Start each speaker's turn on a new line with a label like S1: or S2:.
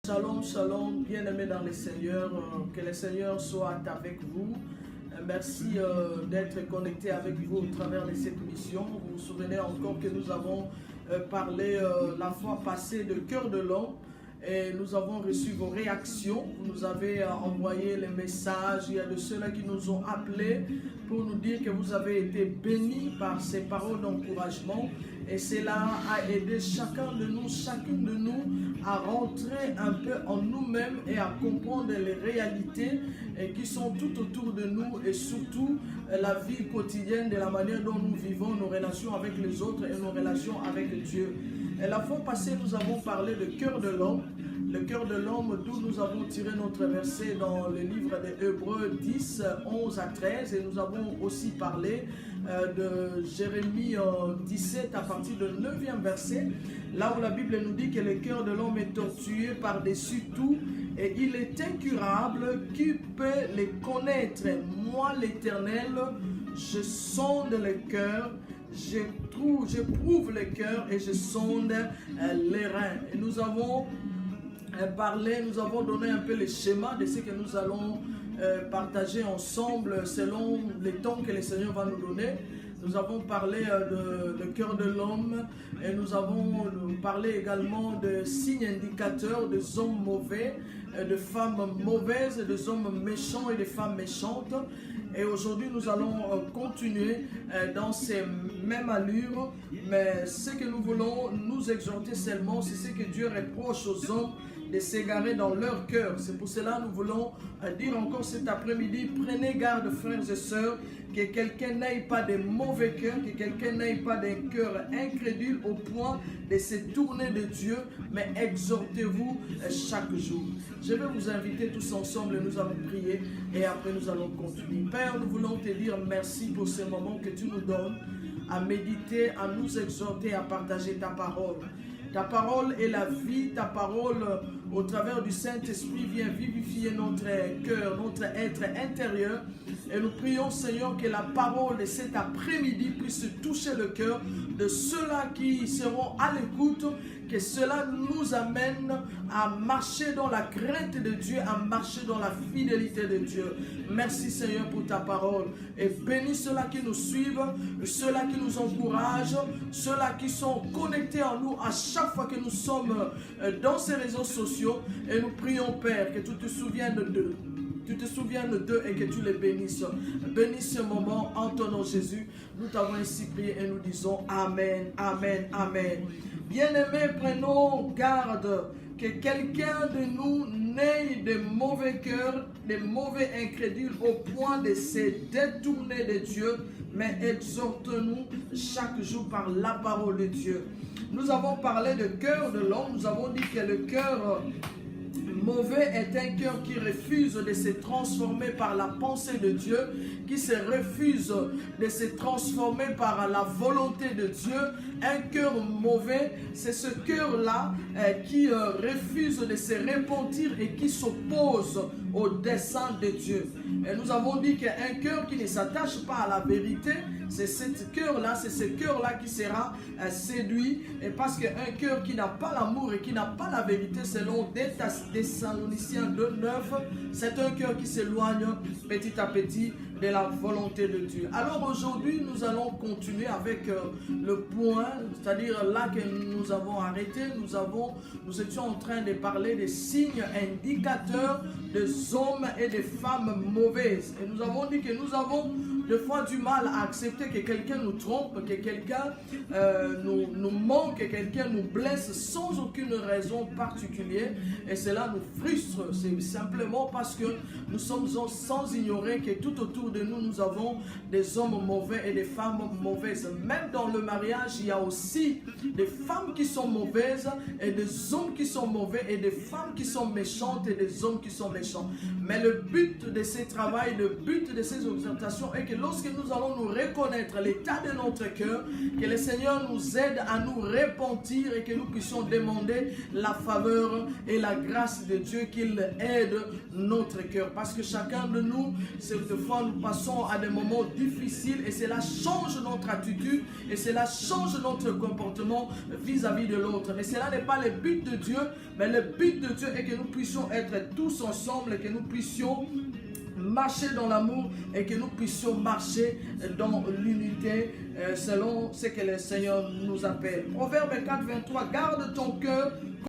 S1: Shalom, shalom, bien-aimés dans le Seigneur, que le Seigneur soit avec vous. Merci d'être connecté avec vous au travers de cette mission. Vous vous souvenez encore que nous avons parlé la fois passée de cœur de l'homme et nous avons reçu vos réactions. Vous nous avez envoyé les messages. Il y a de ceux-là qui nous ont appelés pour nous dire que vous avez été bénis par ces paroles d'encouragement. Et cela a aidé chacun de nous, chacune de nous à rentrer un peu en nous-mêmes et à comprendre les réalités qui sont tout autour de nous et surtout la vie quotidienne de la manière dont nous vivons nos relations avec les autres et nos relations avec Dieu. Et la fois passée, nous avons parlé de cœur de l'homme. Le cœur de l'homme, d'où nous avons tiré notre verset dans le livre des Hébreux 10, 11 à 13. Et nous avons aussi parlé de Jérémie 17 à partir du 9e verset. Là où la Bible nous dit que le cœur de l'homme est tortueux par-dessus tout. Et il est incurable. Qui peut les connaître? Moi, l'Éternel, je sonde le cœur. Je prouve le cœur et je sonde les reins. Et nous avons parlé, nous avons donné un peu le schéma de ce que nous allons partager ensemble selon les temps que le Seigneur va nous donner. Nous avons parlé de cœur de l'homme et nous avons parlé également de signes indicateurs des hommes mauvais, de femmes mauvaises, des hommes méchants et des femmes méchantes. Et aujourd'hui, nous allons continuer dans ces mêmes allures. Mais ce que nous voulons nous exhorter seulement, c'est ce que Dieu reproche aux hommes de s'égarer dans leur cœur. C'est pour cela que nous voulons dire encore cet après-midi, prenez garde frères et sœurs, que quelqu'un n'ait pas de mauvais cœur, que quelqu'un n'ait pas d'un cœur incrédule au point de se tourner de Dieu, mais exhortez-vous chaque jour. Je vais vous inviter tous ensemble, nous allons prier et après nous allons continuer. Père, nous voulons te dire merci pour ce moment que tu nous donnes à méditer, à nous exhorter, à partager ta parole. Ta parole est la vie, ta parole au travers du Saint-Esprit vient vivifier notre cœur, notre être intérieur. Et nous prions Seigneur que la parole de cet après-midi puisse toucher le cœur de ceux-là qui seront à l'écoute, que cela nous amène à marcher dans la crainte de Dieu, à marcher dans la fidélité de Dieu. Merci Seigneur pour ta parole et bénis ceux-là qui nous suivent, ceux-là qui nous encouragent, ceux-là qui sont connectés en nous à chaque fois que nous sommes dans ces réseaux sociaux. Et nous prions Père que tu te souviennes d'eux. Tu te souviens d'eux et que tu les bénisses. Bénis ce moment en ton nom Jésus. Nous t'avons ainsi prié et nous disons Amen, Amen, Amen. Bien-aimés, prenons garde que quelqu'un de nous n'ait de mauvais cœurs, de mauvais incrédules au point de se détourner de Dieu, mais exhorte-nous chaque jour par la parole de Dieu. Nous avons parlé de cœur de l'homme, nous avons dit que le cœur mauvais est un cœur qui refuse de se transformer par la pensée de Dieu, qui se refuse de se transformer par la volonté de Dieu. Un cœur mauvais, c'est ce cœur-là qui refuse de se repentir et qui s'oppose au dessein de Dieu. Et nous avons dit qu'un cœur qui ne s'attache pas à la vérité, c'est ce cœur-là qui sera séduit. Et parce qu'un cœur qui n'a pas l'amour et qui n'a pas la vérité, selon Thessaloniciens 2:9, c'est un cœur qui s'éloigne petit à petit de la volonté de Dieu. Alors aujourd'hui, nous allons continuer avec le point, c'est-à-dire là que nous avons arrêté, nous étions en train de parler des signes indicateurs des hommes et des femmes mauvaises. Et nous avons dit que nous avons des fois du mal à accepter que quelqu'un nous trompe, que quelqu'un nous manque, que quelqu'un nous blesse sans aucune raison particulière. Et cela nous frustre. C'est simplement parce que nous sommes sans ignorer que tout autour de nous, nous avons des hommes mauvais et des femmes mauvaises. Même dans le mariage, il y a aussi des femmes qui sont mauvaises et des hommes qui sont mauvais et des femmes qui sont méchantes et des hommes qui sont méchants. Mais le but de ce travail, le but de ces exhortations est que lorsque nous allons nous reconnaître l'état de notre cœur, que le Seigneur nous aide à nous repentir et que nous puissions demander la faveur et la grâce de Dieu qu'il aide notre cœur. Parce que chacun de nous, cette fois, nous nous passons à des moments difficiles et cela change notre attitude et cela change notre comportement vis-à-vis de l'autre. Mais cela n'est pas le but de Dieu, mais le but de Dieu est que nous puissions être tous ensemble et que nous puissions marcher dans l'amour et que nous puissions marcher dans l'unité selon ce que le Seigneur nous appelle. Proverbe 4, 23, garde ton cœur